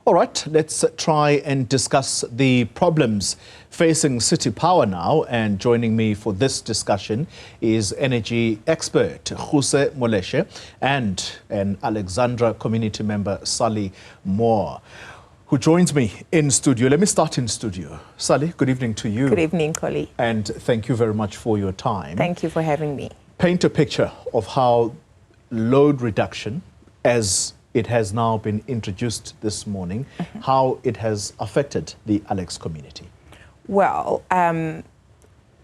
All right, let's try and discuss the problems facing City Power now. And joining me for this discussion is energy expert Ruse Moleshe and an Alexandra community member, Sally Mmower, who joins me in studio. Let me start in studio. Sally, good evening to you. Good evening, Collie. And thank you very much for your time. Thank you for having me. Paint a picture of how load reduction, as it has now been introduced this morning, how it has affected the Alex community. Well,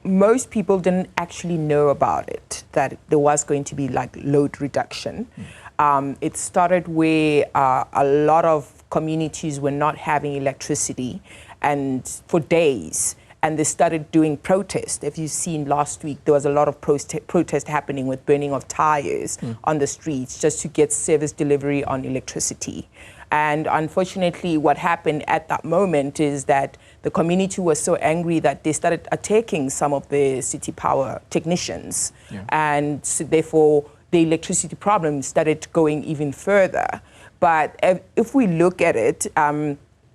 most people didn't actually know about it, that there was going to be like load reduction. It started where a lot of communities were not having electricity and for days. And they started doing protests. If you've seen last week, there was a lot of protest happening with burning of tires on the streets just to get service delivery on electricity. And unfortunately, what happened at that moment is that the community was so angry that they started attacking some of the City Power technicians. And so therefore, the electricity problem started going even further. But if we look at it,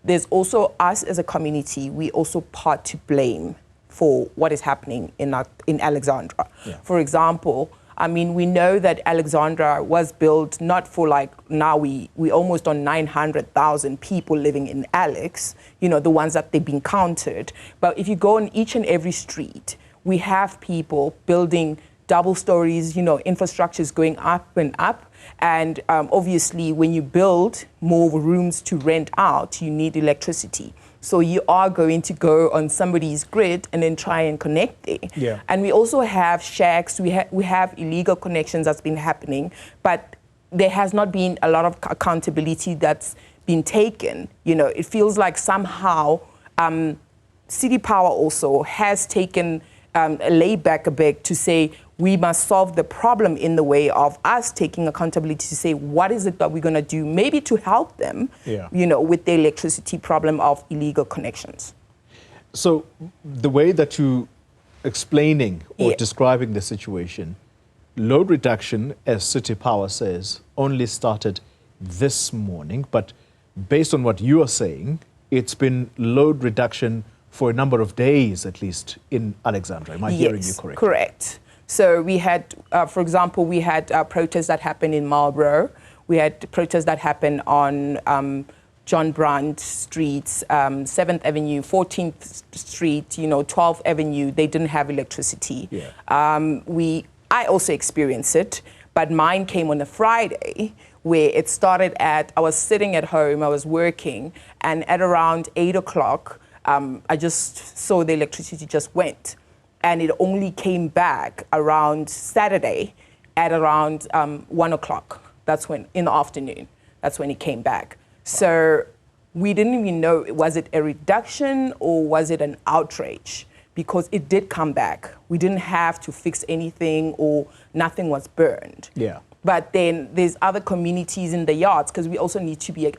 there's also us as a community, we also part to blame for what is happening in Alexandra. For example, I mean, we know that Alexandra was built not for like, now we almost on 900,000 people living in Alex, you know, the ones that they've been counted. But if you go on each and every street, we have people building double stories, you know, infrastructure is going up and up. And obviously, when you build more rooms to rent out, you need electricity. So you are going to go on somebody's grid and then try and connect there. And we also have shacks. We have illegal connections that's been happening, but there has not been a lot of accountability that's been taken. You know, it feels like somehow City Power also has taken a lay back a bit to say, we must solve the problem in the way of us taking accountability to say, what is it that we're going to do, maybe to help them, you know, with the electricity problem of illegal connections. So the way that you explaining or describing the situation, load reduction, as City Power says, only started this morning. But based on what you are saying, it's been load reduction for a number of days, at least, in Alexandra. Am I hearing you correctly? Correct. So we had, for example, we had protests that happened in Marlborough. We had protests that happened on John Brand Streets, 7th Avenue, 14th Street, you know, 12th Avenue. They didn't have electricity. I also experienced it, but mine came on a Friday where it started at, I was sitting at home, I was working, and at around 8 o'clock, I just saw the electricity just went. And it only came back around Saturday at around 1 o'clock. That's when, in the afternoon, that's when it came back. So we didn't even know, was it a reduction or was it an outrage? Because it did come back. We didn't have to fix anything or nothing was burned. But then there's other communities in the yards, because we also need to be,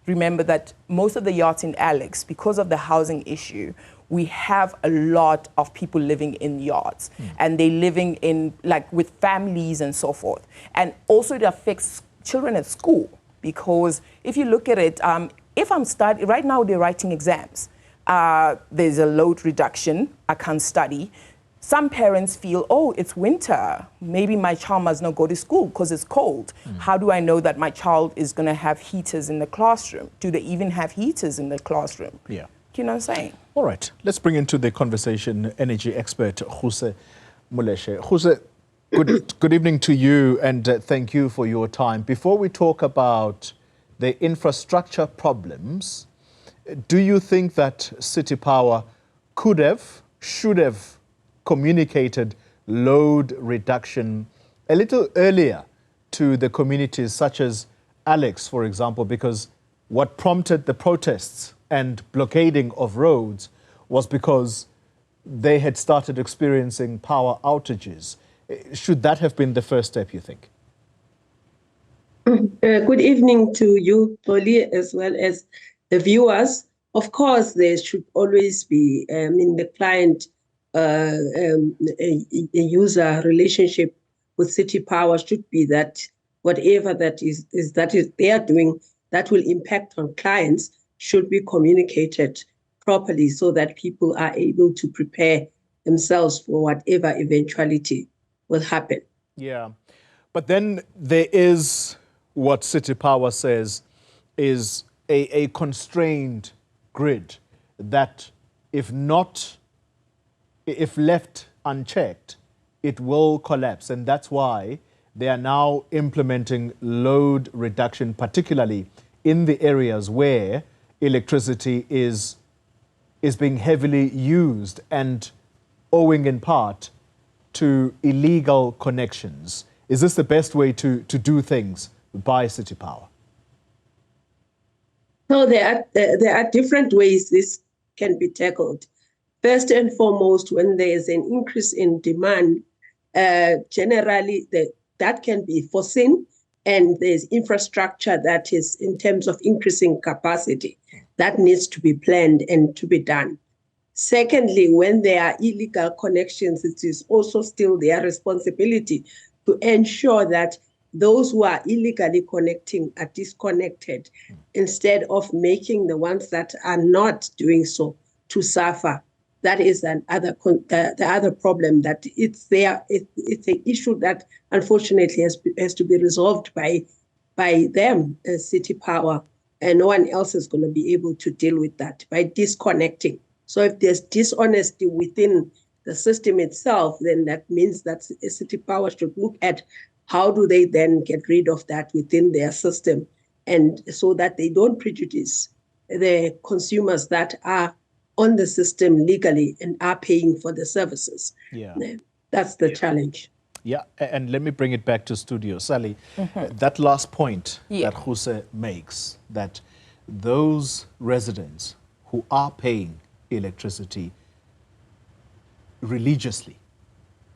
remember that most of the yards in Alex, because of the housing issue, we have a lot of people living in yards and they're living in like with families and so forth. And also it affects children at school, because if you look at it, if I'm studying, right now they're writing exams. There's a load reduction, I can't study. Some parents feel, oh, it's winter. Maybe my child must not go to school because it's cold. How do I know that my child is going to have heaters in the classroom? Do they even have heaters in the classroom? You know what I'm saying? All right, let's bring into the conversation energy expert Ruse Moleshe. Ruse, good evening to you, and thank you for your time. Before we talk about the infrastructure problems, do you think that City Power could have, should have communicated load reduction a little earlier to the communities such as Alex, for example, because what prompted the protests and blockading of roads was because they had started experiencing power outages. Should that have been the first step, you think? Good evening to you, Polly, as well as the viewers. Of course, there should always be in the client a user relationship with City Power should be that whatever that is they are doing, that will impact on clients should be communicated properly so that people are able to prepare themselves for whatever eventuality will happen. Yeah. But then there is what City Power says is a constrained grid that if left unchecked, it will collapse. And that's why they are now implementing load reduction, particularly in the areas where electricity is being heavily used and owing in part to illegal connections. Is this the best way to do things by City Power? So there are different ways this can be tackled. First and foremost, when there is an increase in demand, generally that can be foreseen, and there's infrastructure that is in terms of increasing capacity that needs to be planned and to be done. Secondly, when there are illegal connections, it is also still their responsibility to ensure that those who are illegally connecting are disconnected instead of making the ones that are not doing so to suffer. That is the other problem, that it's an issue that unfortunately has to be resolved by them, City Power, and no one else is going to be able to deal with that by disconnecting. So if there's dishonesty within the system itself, then that means that City Power should look at how do they then get rid of that within their system, and so that they don't prejudice the consumers that are on the system legally and are paying for the services. Yeah. That's the challenge. Yeah, and let me bring it back to studio. Sally, that last point that Ruse makes, that those residents who are paying electricity religiously,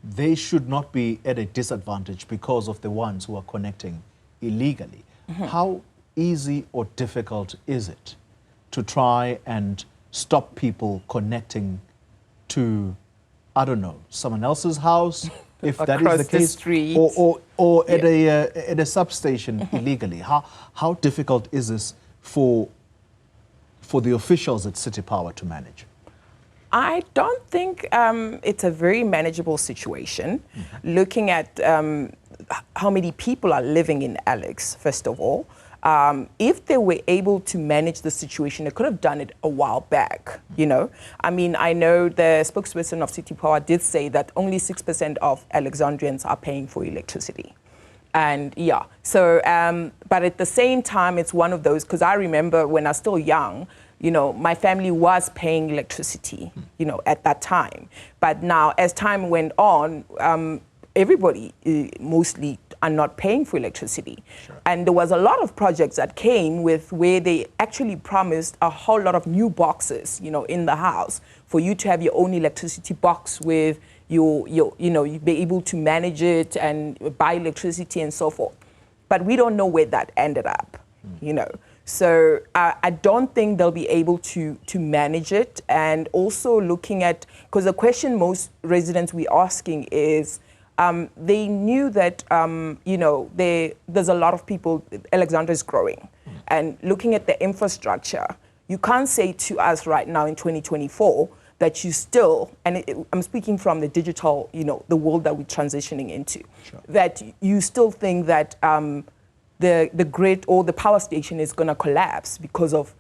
they should not be at a disadvantage because of the ones who are connecting illegally. How easy or difficult is it to try and stop people connecting to, I don't know, someone else's house, if that is the case, street. or at a substation illegally? How difficult is this for the officials at City Power to manage? I don't think it's a very manageable situation. Looking at how many people are living in Alex, first of all. If they were able to manage the situation, they could have done it a while back, you know. I mean, I know the spokesperson of City Power did say that only 6% of Alexandrians are paying for electricity. And yeah, so, but at the same time, it's one of those, because I remember when I was still young, you know, my family was paying electricity, you know, at that time. But now, as time went on, everybody mostly are not paying for electricity. Sure. And there was a lot of projects that came with where they actually promised a whole lot of new boxes, you know, in the house for you to have your own electricity box with your you know, you'd be able to manage it and buy electricity and so forth. But we don't know where that ended up, you know. So I don't think they'll be able to manage it. And also looking at, because the question most residents we're asking is, they knew that, you know, there's a lot of people, Alexandra is growing. And looking at the infrastructure, you can't say to us right now in 2024 that you still, and I'm speaking from the digital, you know, the world that we're transitioning into, sure, that you still think that the grid or the power station is going to collapse because of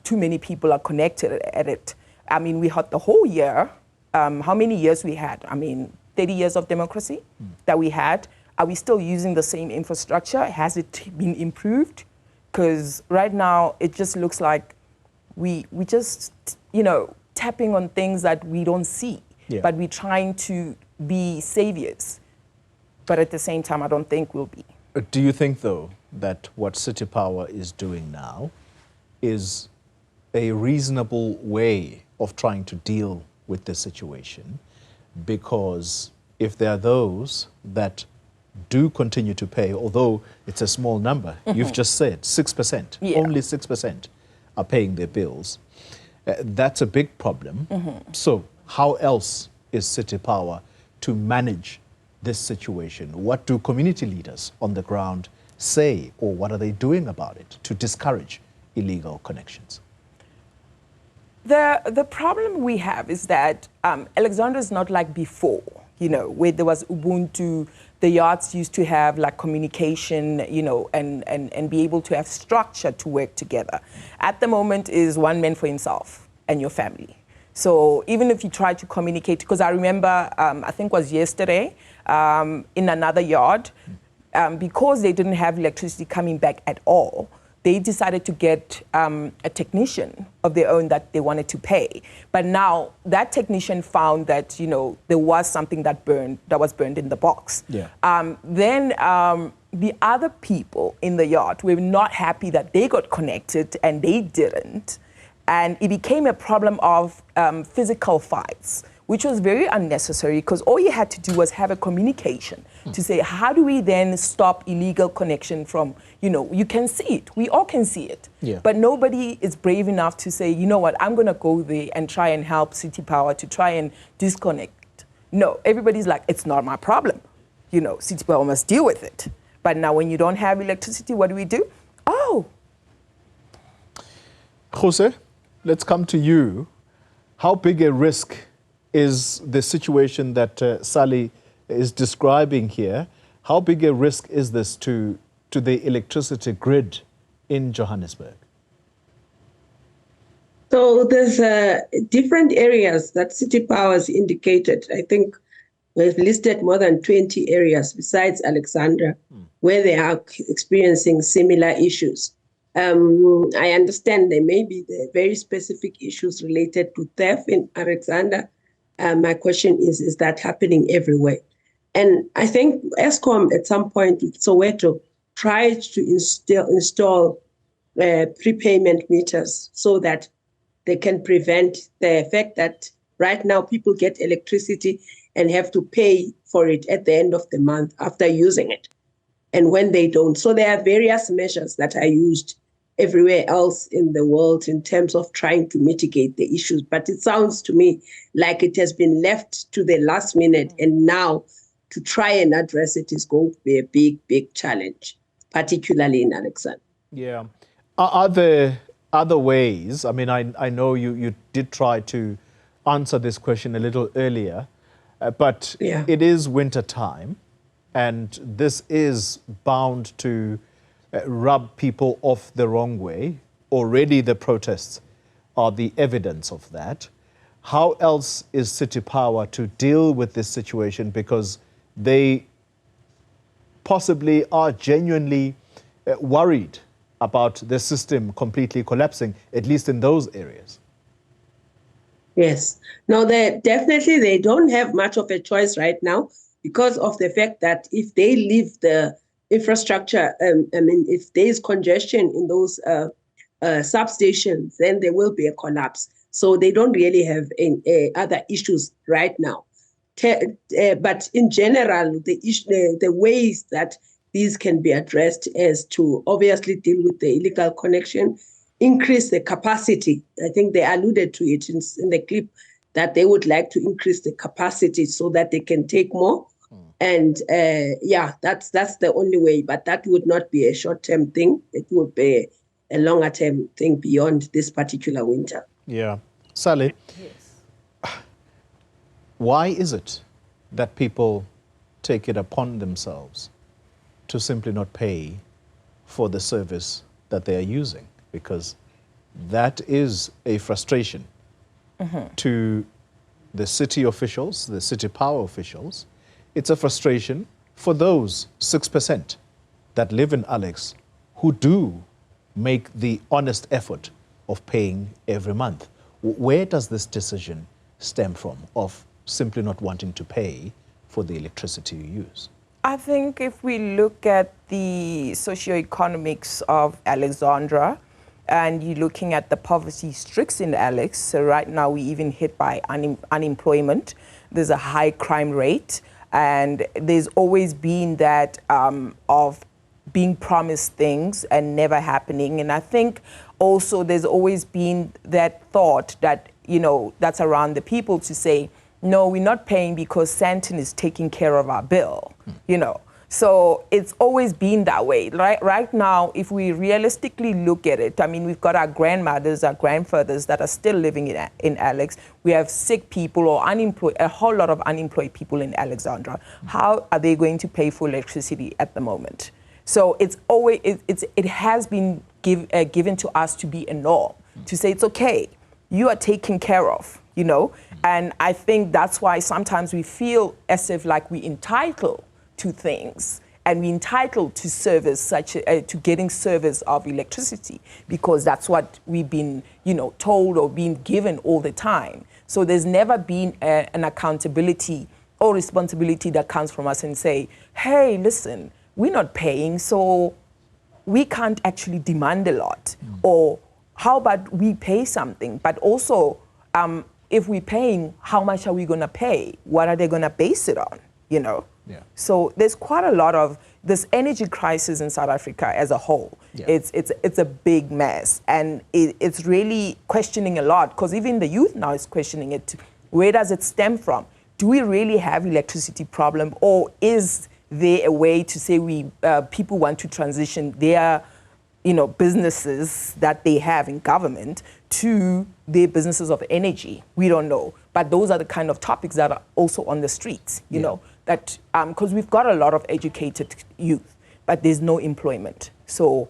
too many people are connected at it. I mean, we had the whole year, how many years we had? I mean, 30 years of democracy that we had. Are we still using the same infrastructure? Has it been improved? Because right now it just looks like we just, you know, tapping on things that we don't see, but we're trying to be saviors. But at the same time, I don't think we'll be. Do you think, though, that what City Power is doing now is a reasonable way of trying to deal with the situation? Because if there are those that do continue to pay, although it's a small number, you've just said 6%, only 6% are paying their bills, that's a big problem. So how else is City Power to manage this situation? What do community leaders on the ground say, or what are they doing about it to discourage illegal connections? The problem we have is that Alexandra is not like before, where there was Ubuntu. The yards used to have like communication, and be able to have structure to work together. At the moment is one man for himself and your family. So even if you try to communicate, because I remember, I think it was yesterday, in another yard, because they didn't have electricity coming back at all, they decided to get a technician of their own that they wanted to pay. But now that technician found that, there was something that was burned in the box. Yeah. Then the other people in the yard were not happy that they got connected and they didn't. And it became a problem of physical fights, which was very unnecessary because all you had to do was have a communication to say, how do we then stop illegal connection from, you can see it. We all can see it. Yeah. But nobody is brave enough to say, you know what, I'm going to go there and try and help City Power to try and disconnect. No, everybody's like, it's not my problem. City Power must deal with it. But now when you don't have electricity, what do? Oh. Ruse, let's come to you. How big a risk is the situation that Sally is describing here? How big a risk is this to the electricity grid in Johannesburg? So there's different areas that City Power has indicated. I think we've listed more than 20 areas besides Alexandra where they are experiencing similar issues. I understand there may be very specific issues related to theft in Alexandra. My question is that happening everywhere? And I think Eskom at some point with Soweto tried to install prepayment meters so that they can prevent the fact that right now people get electricity and have to pay for it at the end of the month after using it. And when they don't. So there are various measures that are used everywhere else in the world in terms of trying to mitigate the issues. But it sounds to me like it has been left to the last minute, and now to try and address it is going to be a big, big challenge, particularly in Alexandra. Yeah. Are there other ways? I mean, I know you did try to answer this question a little earlier, but Yeah. It is winter time, and this is bound to rub people off the wrong way. Already the protests are the evidence of that. How else is City Power to deal with this situation? Because they possibly are genuinely worried about the system completely collapsing, at least in those areas. Yes. No, they don't have much of a choice right now because of the fact that if they leave the infrastructure, if there is congestion in those substations, then there will be a collapse. So they don't really have other issues right now. But in general, the ways that these can be addressed is to obviously deal with the illegal connection, increase the capacity. I think they alluded to it in the clip that they would like to increase the capacity so that they can take more. And that's the only way. But that would not be a short-term thing. It would be a longer-term thing beyond this particular winter. Yeah. Sally, yes. Why is it that people take it upon themselves to simply not pay for the service that they are using? Because that is a frustration to the city officials, the City Power officials. It's a frustration for those 6% that live in Alex who do make the honest effort of paying every month. Where does this decision stem from of simply not wanting to pay for the electricity you use? I think if we look at the socioeconomics of Alexandra, and you're looking at the poverty streaks in Alex, so right now we even hit by unemployment. There's a high crime rate, and there's always been that of being promised things and never happening. And I think also there's always been that thought that, that's around the people to say, no, we're not paying because Santon is taking care of our bill, So it's always been that way. Right now, if we realistically look at it, I mean, we've got our grandmothers, our grandfathers that are still living in Alex. We have sick people or unemployed, a whole lot of unemployed people in Alexandra. How are they going to pay for electricity at the moment? So it's always, it has been given to us to be a norm, to say it's okay, you are taken care of, you know? And I think that's why sometimes we feel as if like we're entitled to things and we're entitled to service to getting service of electricity, because that's what we've been, you know, told or being given all the time. So there's never been an accountability or responsibility that comes from us and say, hey, listen, we're not paying, so we can't actually demand a lot. Or how about we pay something? But also, if we're paying, how much are we going to pay? What are they going to base it on, you know? Yeah. So there's quite a lot of this energy crisis in South Africa as a whole. Yeah. It's a big mess, and it's really questioning a lot, because even the youth now is questioning it. Where does it stem from? Do we really have electricity problem, or is there a way to say people want to transition their, you know, businesses that they have in government to their businesses of energy? We don't know, but those are the kind of topics that are also on the streets, you know, that because we've got a lot of educated youth, but there's no employment. So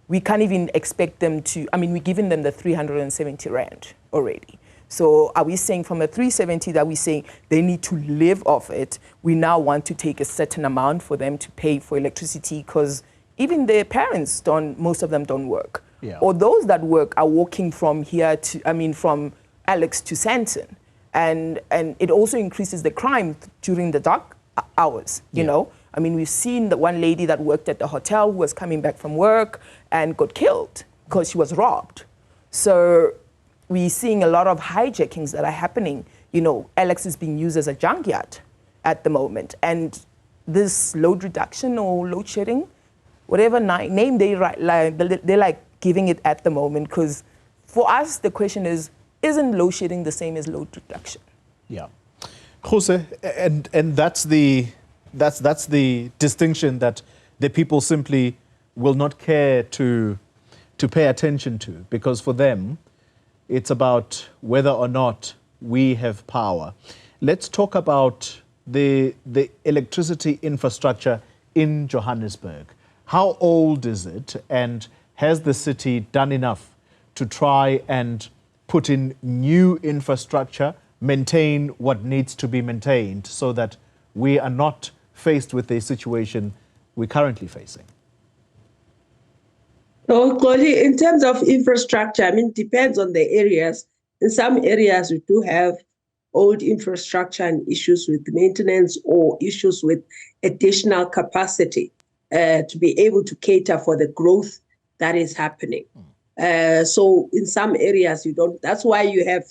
we can't even expect them to, I mean, we're giving them the 370 Rand already. So are we saying from the 370 that we're saying they need to live off it, we now want to take a certain amount for them to pay for electricity, because even their parents most of them don't work. Yeah. Or those that work are walking from here to, I mean, from Alex to Sandton. And it also increases the crime during the dark hours, you know? I mean, we've seen the one lady that worked at the hotel who was coming back from work and got killed because she was robbed. So we're seeing a lot of hijackings that are happening. You know, Alex is being used as a junkyard at the moment. And this load reduction or load shedding, whatever name they write, they're like giving it at the moment, because for us, the question is, isn't load shedding the same as load reduction? Yeah. Ruse, and that's the distinction that the people simply will not care to pay attention to, because for them, it's about whether or not we have power. Let's talk about the electricity infrastructure in Johannesburg. How old is it, and has the city done enough to try and put in new infrastructure, maintain what needs to be maintained, so that we are not faced with the situation we're currently facing? So, Xoli, in terms of infrastructure, I mean, it depends on the areas. In some areas, we do have old infrastructure and issues with maintenance or issues with additional capacity to be able to cater for the growth that is happening. So in some areas, you don't. That's why you have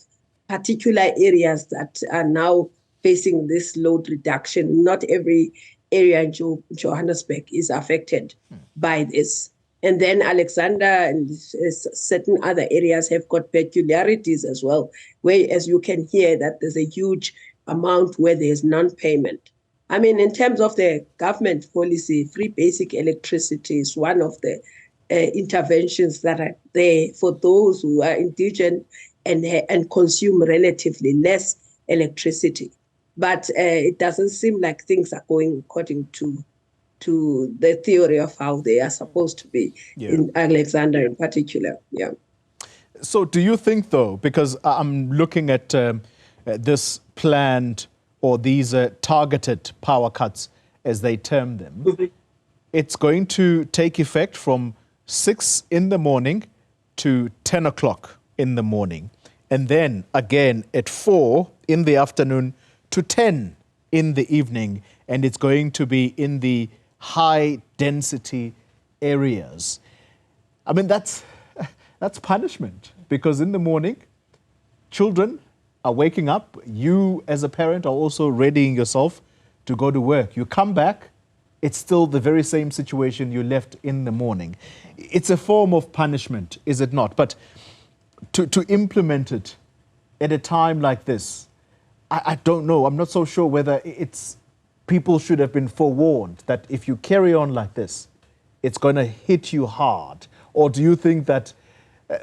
particular areas that are now facing this load reduction. Not every area in Johannesburg is affected by this. And then Alexandra and certain other areas have got peculiarities as well, where, as you can hear, that there's a huge amount where there's non-payment. I mean, in terms of the government policy, free basic electricity is one of the interventions that are there for those who are indigent and consume relatively less electricity. But it doesn't seem like things are going according to the theory of how they are supposed to be in Alexandra in particular. Yeah. So do you think, though, because I'm looking at this planned or these targeted power cuts, as they term them, it's going to take effect from 6 in the morning to 10 o'clock in the morning, and then again at 4 in the afternoon to 10 in the evening, and it's going to be in the high density areas. I mean, that's punishment, because in the morning, children are waking up. You as a parent are also readying yourself to go to work. You come back, it's still the very same situation you left in the morning. It's a form of punishment, is it not? But to implement it at a time like this, I don't know. I'm not so sure whether it's people should have been forewarned that if you carry on like this, it's going to hit you hard? Or do you think that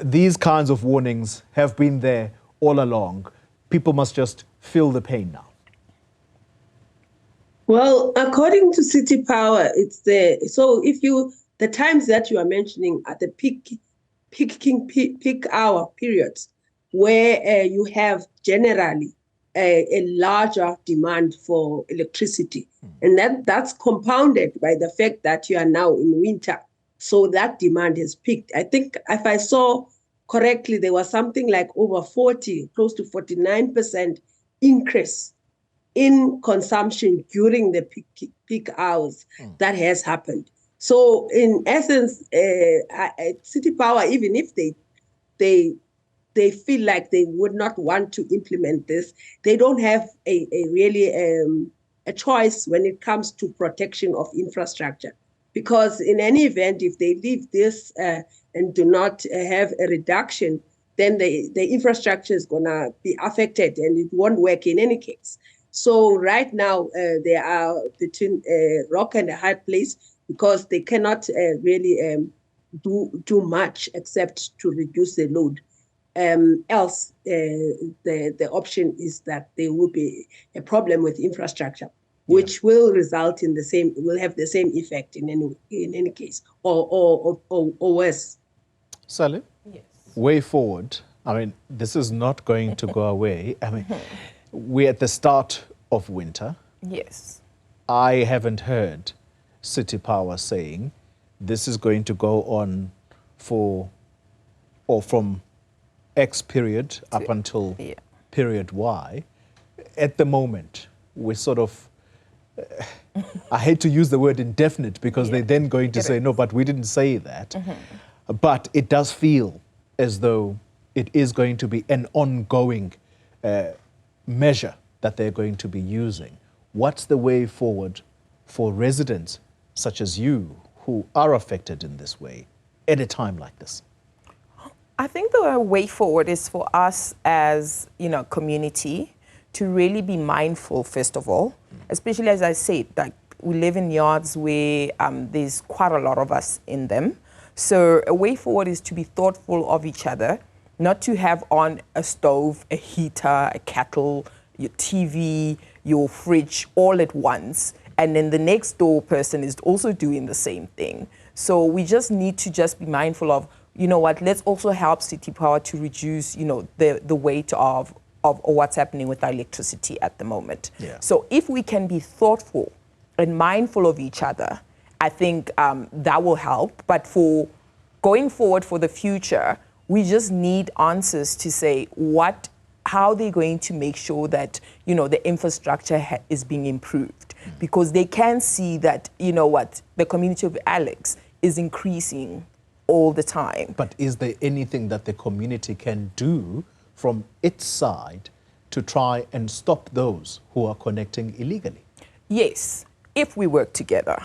these kinds of warnings have been there all along? People must just feel the pain now. Well, according to City Power, it's there. So the times that you are mentioning are the peak hour periods where you have generally a larger demand for electricity. And that's compounded by the fact that you are now in winter. So that demand has peaked. I think if I saw correctly, there was something like over 40, close to 49% increase in consumption during the peak hours. That has happened. So in essence, City Power, even if they feel like they would not want to implement this, they don't have a really a choice when it comes to protection of infrastructure. Because in any event, if they leave this and do not have a reduction, then the infrastructure is going to be affected and it won't work in any case. So right now, they are between a rock and a hard place because they cannot really do much except to reduce the load. Else, the option is that there will be a problem with infrastructure, which will result in will have the same effect in any case, or worse. Sally? Yes. Way forward. I mean, this is not going to go away. I mean, we're at the start of winter. Yes. I haven't heard City Power saying this is going to go on from X period up until period Y. At the moment, we're sort of, I hate to use the word indefinite because they're then going to say, no, but we didn't say that. But it does feel as though it is going to be an ongoing measure that they're going to be using. What's the way forward for residents such as you who are affected in this way at a time like this? I think the way forward is for us as, community to really be mindful, first of all, especially as I said, like we live in yards where there's quite a lot of us in them. So a way forward is to be thoughtful of each other, not to have on a stove, a heater, a kettle, your TV, your fridge all at once. And then the next door person is also doing the same thing. So we just need to just be mindful of, let's also help City Power to reduce, the weight of what's happening with our electricity at the moment. Yeah. So if we can be thoughtful and mindful of each other, I think that will help. But for going forward for the future, we just need answers to say how they're going to make sure that, the infrastructure is being improved. Because they can see that, the community of Alex is increasing all the time. But is there anything that the community can do from its side to try and stop those who are connecting illegally? Yes, if we work together.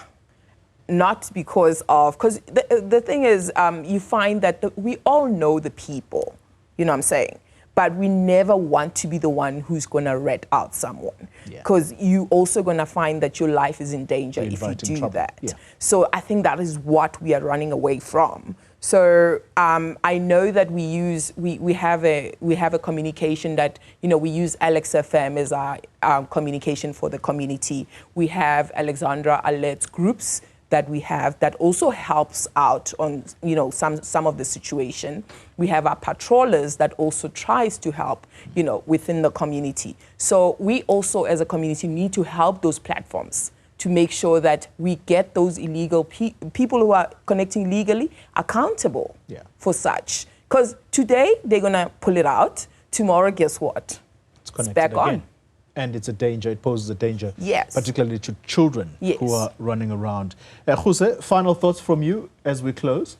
Not because the thing is, you find that we all know the people, you know what I'm saying? But we never want to be the one who's going to rat out someone. Because you also going to find that your life is in danger if you do that. Yeah. So I think that is what we are running away from. So I know that we have a communication that, we use Alex FM as our communication for the community. We have Alexandra alert groups that we have that also helps out on, some of the situation. We have our patrollers that also tries to help, within the community. So we also as a community need to help those platforms to make sure that we get those illegal people who are connecting legally accountable for such. Because today they're gonna pull it out, tomorrow guess what? It's back again. On. And it's a danger, it poses a danger, particularly to children who are running around. Ruse, final thoughts from you as we close?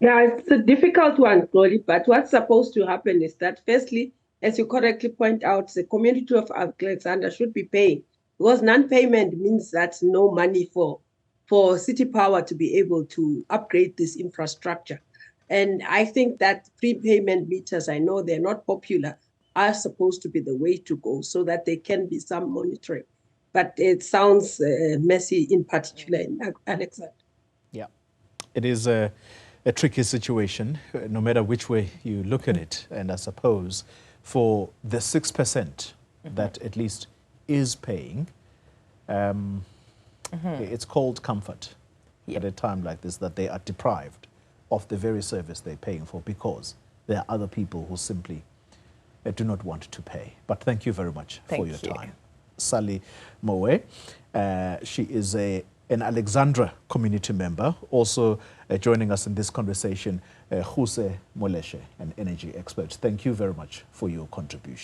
Yeah, it's a difficult one, Chloe, but what's supposed to happen is that, firstly, as you correctly point out, the community of Alexandra should be paying, because non-payment means that no money for City Power to be able to upgrade this infrastructure. And I think that prepayment meters, I know they're not popular, are supposed to be the way to go so that there can be some monitoring. but it sounds messy in particular in Alexandra. Yeah, it is a tricky situation, no matter which way you look at it. And I suppose for the 6% that at least is paying, it's called comfort at a time like this, that they are deprived of the very service they're paying for because there are other people who simply do not want to pay. But thank you very much for your time. Sally Mmower, she is an Alexandra community member, also joining us in this conversation, Ruse Moleshe, an energy expert. Thank you very much for your contribution.